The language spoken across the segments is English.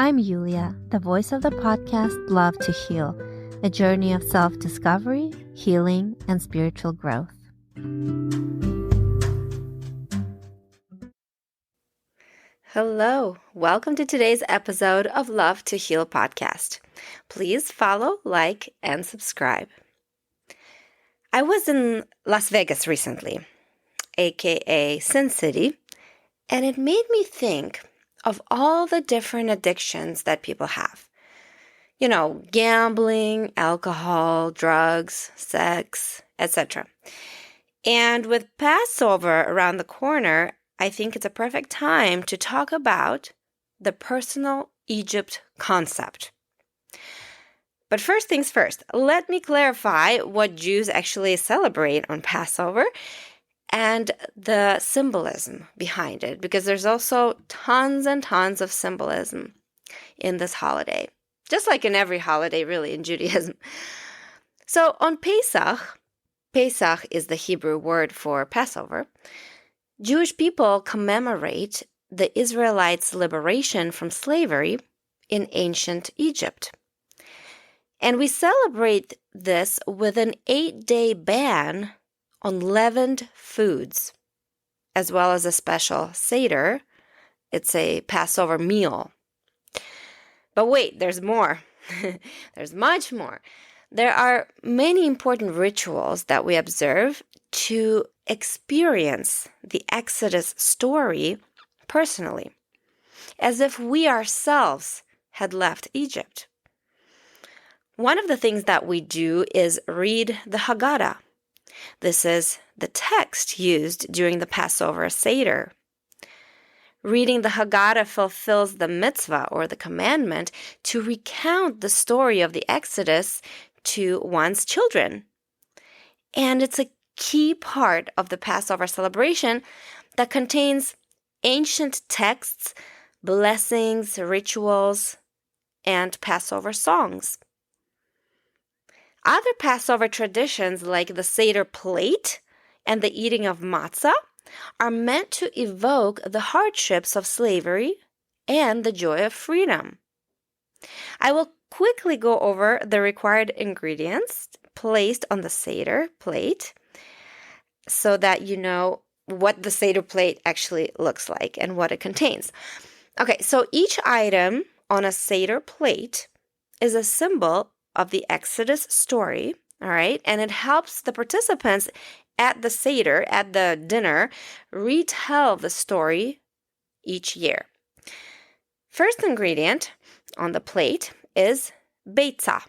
I'm Yulia, the voice of the podcast Love to Heal, a journey of self-discovery, healing, and spiritual growth. Hello, welcome to today's episode of Love to Heal podcast. Please follow, like, and subscribe. I was in Las Vegas recently, aka Sin City, and it made me think of all the different addictions that people have. You know, gambling, alcohol, drugs, sex, etc. And with Passover around the corner, I think it's a perfect time to talk about the personal Egypt concept. But first things first, let me clarify what Jews actually celebrate on Passover and the symbolism behind it, because there's also tons and tons of symbolism in this holiday, just like in every holiday, really, in Judaism. So on Pesach is the Hebrew word for Passover, Jewish people commemorate the Israelites' liberation from slavery in ancient Egypt. And we celebrate this with an 8-day ban on leavened foods, as well as a special Seder. It's a Passover meal. But wait, there's more. There's much more. There are many important rituals that we observe to experience the Exodus story personally, as if we ourselves had left Egypt. One of the things that we do is read the Haggadah. This is the text used during the Passover Seder. Reading the Haggadah fulfills the mitzvah, or the commandment, to recount the story of the Exodus to one's children. And it's a key part of the Passover celebration that contains ancient texts, blessings, rituals, and Passover songs. Other Passover traditions, like the Seder plate and the eating of matzah, are meant to evoke the hardships of slavery and the joy of freedom. I will quickly go over the required ingredients placed on the Seder plate so that you know what the Seder plate actually looks like and what it contains. Okay, so each item on a Seder plate is a symbol of the Exodus story, all right? And it helps the participants at the Seder, at the dinner, retell the story each year. First ingredient on the plate is beitzah.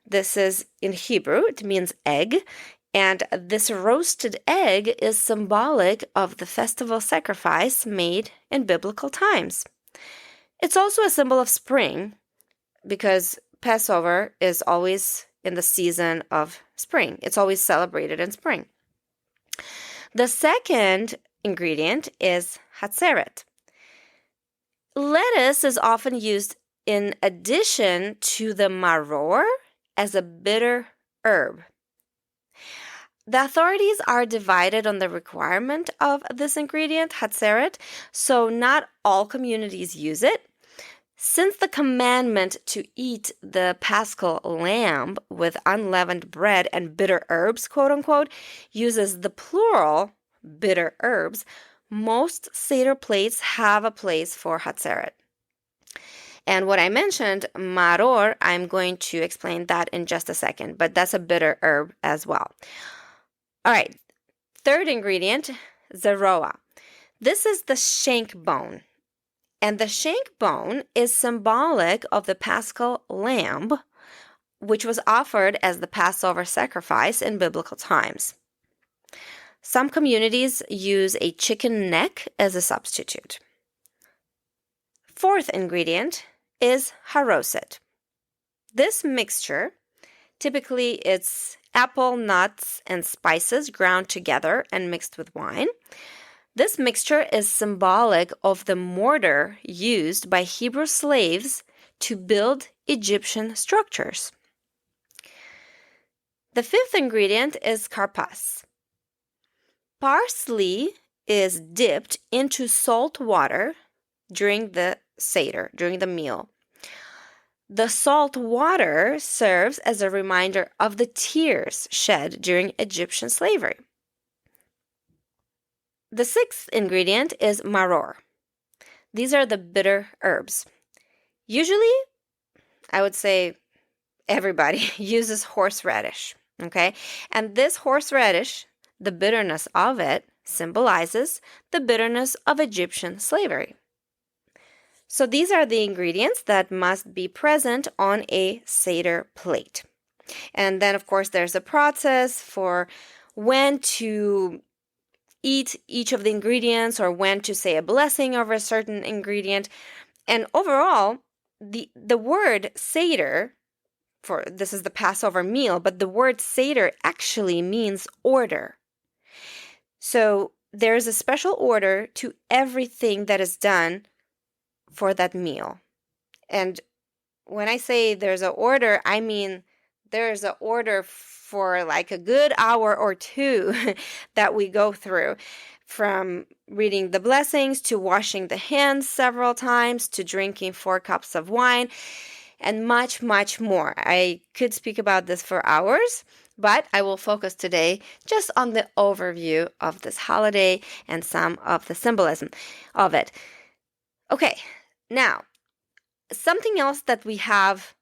This is, in Hebrew, it means egg, and this roasted egg is symbolic of the festival sacrifice made in biblical times. It's also a symbol of spring, because Passover is always in the season of spring. It's always celebrated in spring. The second ingredient is hatzeret. Lettuce is often used in addition to the maror as a bitter herb. The authorities are divided on the requirement of this ingredient, hatzeret, so not all communities use it. Since the commandment to eat the paschal lamb with unleavened bread and bitter herbs, quote unquote, uses the plural bitter herbs, most Seder plates have a place for hatzeret. And what I mentioned, maror, I'm going to explain that in just a second, but that's a bitter herb as well. All right, third ingredient, zeroah. This is the shank bone. And the shank bone is symbolic of the paschal lamb, which was offered as the Passover sacrifice in biblical times. Some communities use a chicken neck as a substitute. Fourth ingredient is haroset. This mixture, typically it's apple, nuts, and spices ground together and mixed with wine. This mixture is symbolic of the mortar used by Hebrew slaves to build Egyptian structures. The fifth ingredient is karpas. Parsley is dipped into salt water during the Seder, during the meal. The salt water serves as a reminder of the tears shed during Egyptian slavery. The sixth ingredient is maror. These are the bitter herbs. Usually, I would say everybody uses horseradish, okay? And this horseradish, the bitterness of it, symbolizes the bitterness of Egyptian slavery. So these are the ingredients that must be present on a Seder plate. And then, of course, there's a process for when to eat each of the ingredients or when to say a blessing over a certain ingredient. And overall, the word Seder, for this is the Passover meal, but the word Seder actually means order. So there's a special order to everything that is done for that meal. And when I say there's an order, I mean there's an order for like a good hour or two that we go through, from reading the blessings to washing the hands several times to drinking 4 cups of wine and much, much more. I could speak about this for hours, but I will focus today just on the overview of this holiday and some of the symbolism of it. Okay, now, something else that we have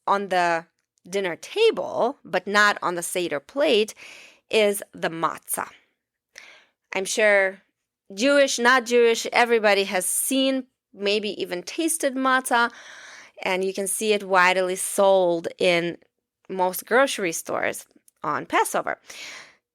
on the dinner table, but not on the Seder plate, is the matzah. I'm sure Jewish, not Jewish, everybody has seen, maybe even tasted matzah, and you can see it widely sold in most grocery stores on Passover.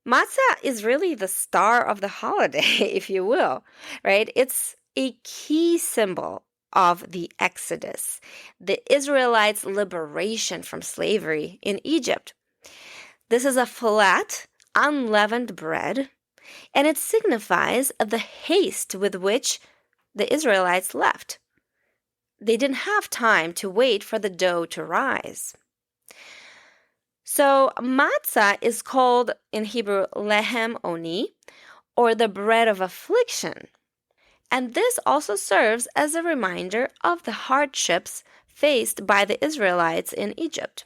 Matzah is really the star of the holiday, if you will, right? It's a key symbol of the Exodus, the Israelites' liberation from slavery in Egypt. This is a flat, unleavened bread, and it signifies the haste with which the Israelites left. They didn't have time to wait for the dough to rise. So matzah is called in Hebrew lehem oni, or the bread of affliction. And this also serves as a reminder of the hardships faced by the Israelites in Egypt.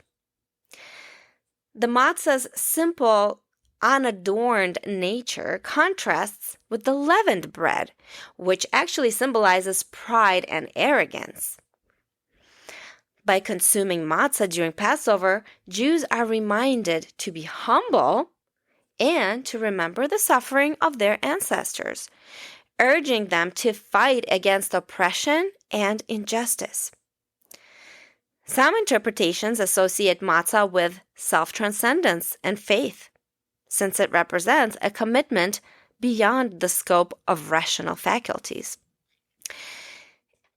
The matzah's simple, unadorned nature contrasts with the leavened bread, which actually symbolizes pride and arrogance. By consuming matzah during Passover, Jews are reminded to be humble and to remember the suffering of their ancestors, urging them to fight against oppression and injustice. Some interpretations associate matzah with self-transcendence and faith, since it represents a commitment beyond the scope of rational faculties.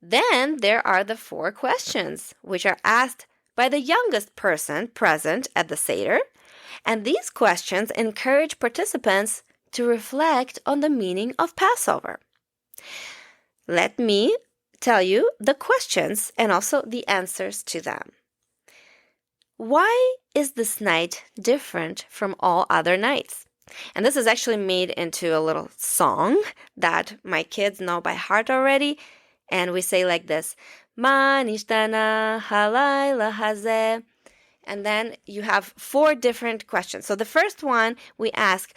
Then there are the 4 questions, which are asked by the youngest person present at the Seder, and these questions encourage participants to reflect on the meaning of Passover. Let me tell you the questions and also the answers to them. Why is this night different from all other nights? And this is actually made into a little song that my kids know by heart already. And we say like this, Ma nishtana halayla hazeh. And then you have 4 different questions. So the first one we ask,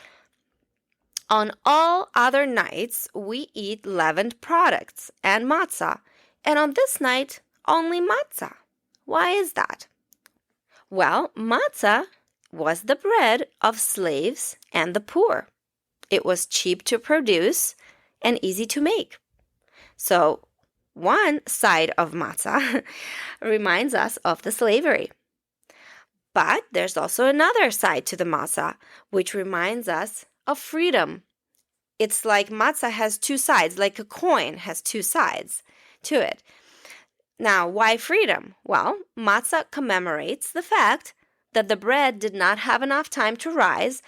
on all other nights, we eat leavened products and matzah. And on this night, only matzah. Why is that? Well, matzah was the bread of slaves and the poor. It was cheap to produce and easy to make. So one side of matzah reminds us of the slavery. But there's also another side to the matzah, which reminds us of freedom. It's like matzah has 2 sides, like a coin has 2 sides to it. Now, why freedom? Well, matzah commemorates the fact that the bread did not have enough time to rise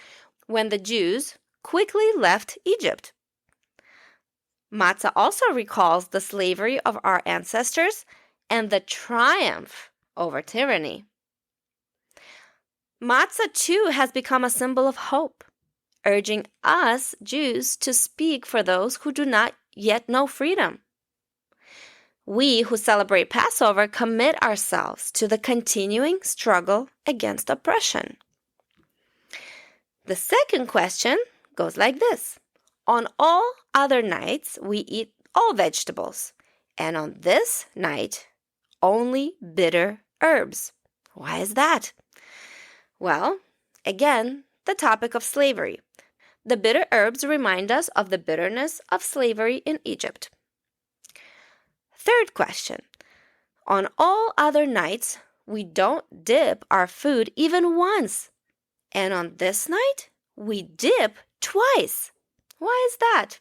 when the Jews quickly left Egypt. Matzah also recalls the slavery of our ancestors and the triumph over tyranny. Matzah, too, has become a symbol of hope, urging us Jews to speak for those who do not yet know freedom. We who celebrate Passover commit ourselves to the continuing struggle against oppression. The second question goes like this. On all other nights, we eat all vegetables, and on this night, only bitter herbs. Why is that? Well, again, the topic of slavery. The bitter herbs remind us of the bitterness of slavery in Egypt. Third question. On all other nights, we don't dip our food even once. And on this night, we dip twice. Why is that?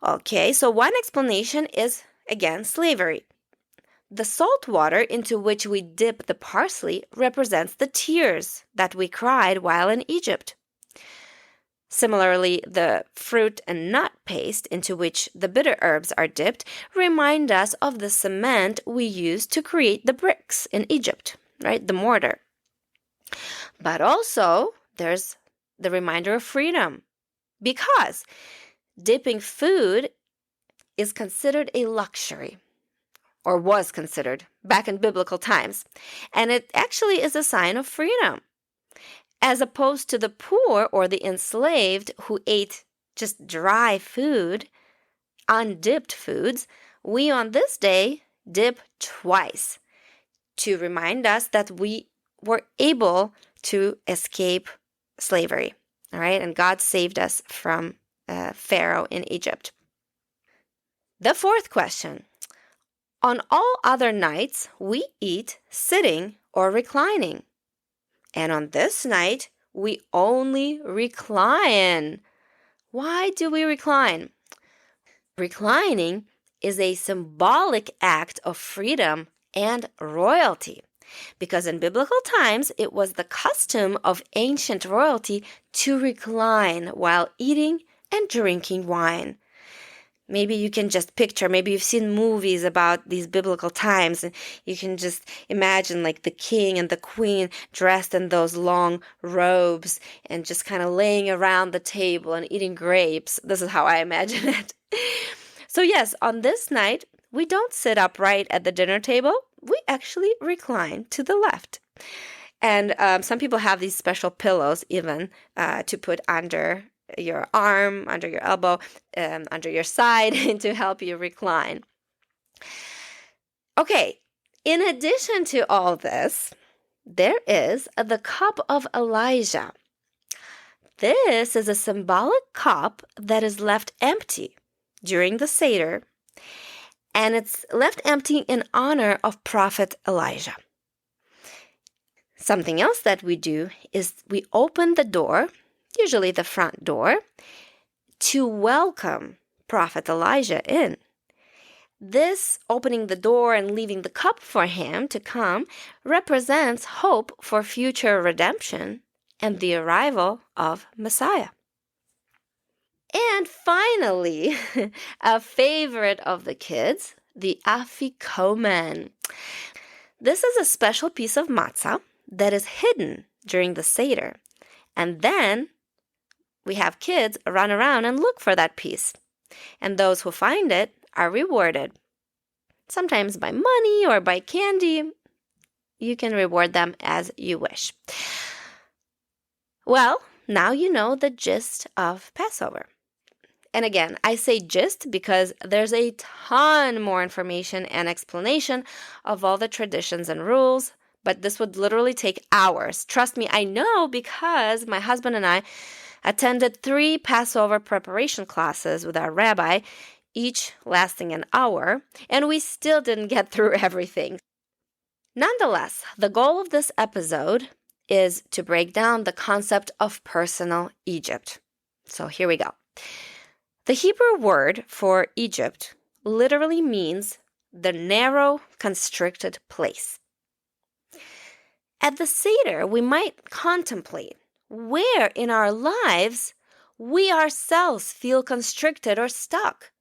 Okay, so one explanation is, again, slavery. The salt water into which we dip the parsley represents the tears that we cried while in Egypt. Similarly, the fruit and nut paste into which the bitter herbs are dipped remind us of the cement we used to create the bricks in Egypt, right? The mortar. But also, there's the reminder of freedom, because dipping food is considered a luxury, or was considered back in biblical times, and it actually is a sign of freedom. As opposed to the poor or the enslaved who ate just dry food, undipped foods, we on this day dip twice to remind us that we were able to escape slavery, all right? And God saved us from Pharaoh in Egypt. The fourth question. On all other nights, we eat sitting or reclining. And on this night, we only recline. Why do we recline? Reclining is a symbolic act of freedom and royalty, because in biblical times, it was the custom of ancient royalty to recline while eating and drinking wine. Maybe you can just picture, maybe you've seen movies about these biblical times, and you can just imagine like the king and the queen dressed in those long robes and just kind of laying around the table and eating grapes. This is how I imagine it. So yes, on this night, we don't sit upright at the dinner table. We actually recline to the left. And some people have these special pillows even to put under your arm, under your elbow, under your side to help you recline. Okay, in addition to all this, there is the cup of Elijah. This is a symbolic cup that is left empty during the Seder, and it's left empty in honor of Prophet Elijah. Something else that we do is we open the door, usually the front door, to welcome Prophet Elijah in. This opening the door and leaving the cup for him to come represents hope for future redemption and the arrival of Messiah. And finally, a favorite of the kids, the afikomen. This is a special piece of matzah that is hidden during the Seder, and then we have kids run around and look for that piece. And those who find it are rewarded. Sometimes by money or by candy. You can reward them as you wish. Well, now you know the gist of Passover. And again, I say gist because there's a ton more information and explanation of all the traditions and rules, but this would literally take hours. Trust me, I know, because my husband and I attended 3 Passover preparation classes with our rabbi, each lasting an hour, and we still didn't get through everything. Nonetheless, the goal of this episode is to break down the concept of personal Egypt. So here we go. The Hebrew word for Egypt literally means the narrow, constricted place. At the Seder, we might contemplate where in our lives we ourselves feel constricted or stuck.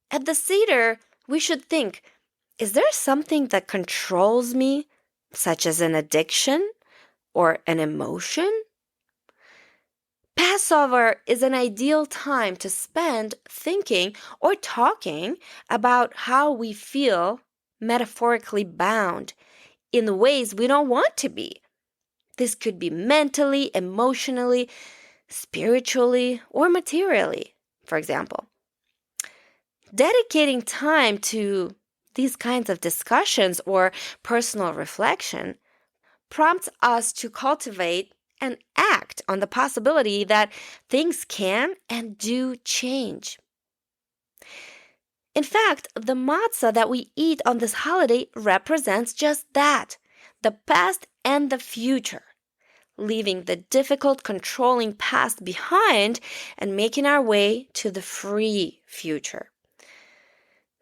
At the Seder, we should think, is there something that controls me, such as an addiction or an emotion? Passover is an ideal time to spend thinking or talking about how we feel metaphorically bound in ways we don't want to be. This could be mentally, emotionally, spiritually, or materially, for example. Dedicating time to these kinds of discussions or personal reflection prompts us to cultivate and act on the possibility that things can and do change. In fact, the matzah that we eat on this holiday represents just that, the past and the future, leaving the difficult, controlling past behind and making our way to the free future.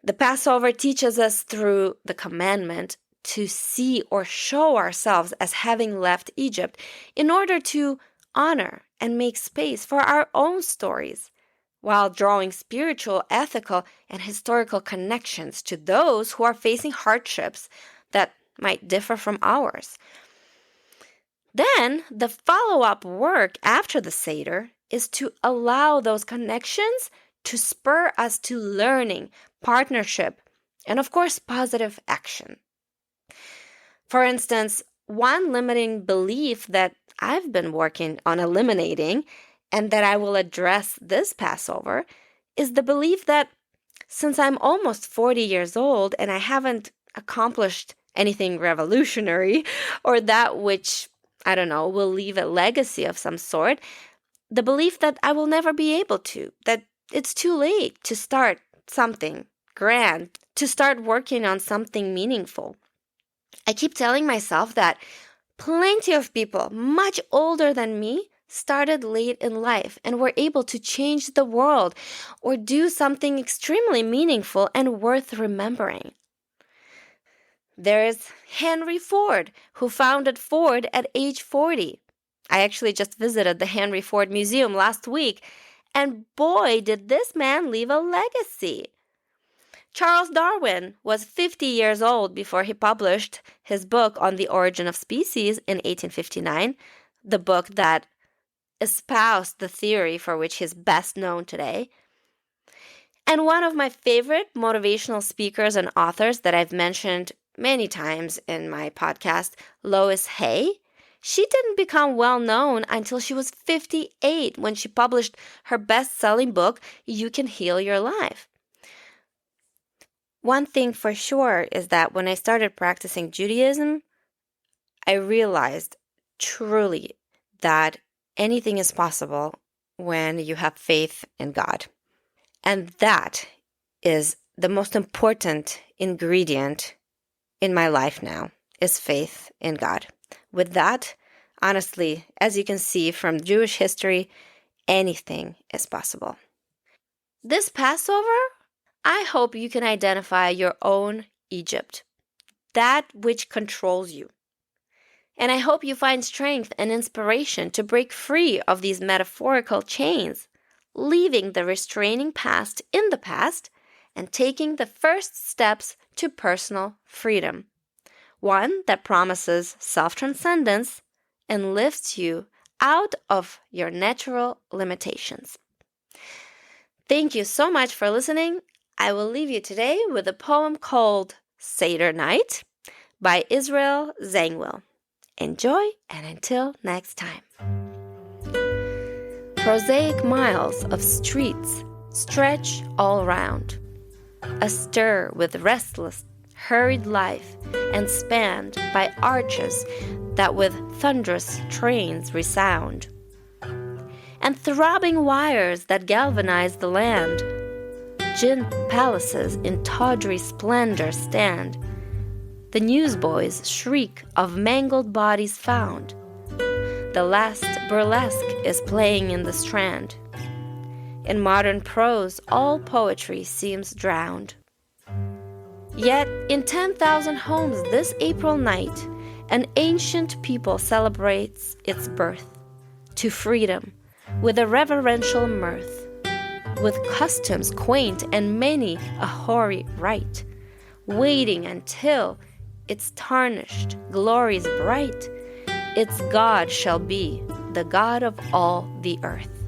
The Passover teaches us through the commandment to see or show ourselves as having left Egypt in order to honor and make space for our own stories, while drawing spiritual, ethical, and historical connections to those who are facing hardships that might differ from ours. Then, the follow-up work after the Seder is to allow those connections to spur us to learning, partnership, and of course, positive action. For instance, one limiting belief that I've been working on eliminating and that I will address this Passover is the belief that since I'm almost 40 years old and I haven't accomplished anything revolutionary or that which, I don't know, will leave a legacy of some sort, the belief that I will never be able to, that it's too late to start something grand, to start working on something meaningful. I keep telling myself that plenty of people much older than me started late in life and were able to change the world or do something extremely meaningful and worth remembering. There's Henry Ford, who founded Ford at age 40. I actually just visited the Henry Ford Museum last week, and boy, did this man leave a legacy. Charles Darwin was 50 years old before he published his book on the origin of species in 1859, the book that espoused the theory for which he's best known today. And one of my favorite motivational speakers and authors that I've mentioned many times in my podcast, Louise, she didn't become well known until she was 58 when she published her best-selling book, You Can Heal Your Life. One thing for sure is that when I started practicing Judaism, I realized truly that anything is possible when you have faith in God. And that is the most important ingredient in my life now, is faith in God. With that, honestly, as you can see from Jewish history, anything is possible. This Passover, I hope you can identify your own Egypt, that which controls you. And I hope you find strength and inspiration to break free of these metaphorical chains, leaving the restraining past in the past and taking the first steps to personal freedom. One that promises self-transcendence and lifts you out of your natural limitations. Thank you so much for listening. I will leave you today with a poem called Seder Night by Israel Zangwill. Enjoy, and until next time. Prosaic miles of streets stretch all round, astir with restless, hurried life, and spanned by arches that with thunderous trains resound, and throbbing wires that galvanize the land. Gin palaces in tawdry splendor stand. The newsboys shriek of mangled bodies found. The last burlesque is playing in the Strand. In modern prose, all poetry seems drowned. Yet, in 10,000 homes this April night, an ancient people celebrates its birth to freedom with a reverential mirth, with customs quaint and many a hoary rite, waiting until its tarnished glories bright, its God shall be the God of all the earth.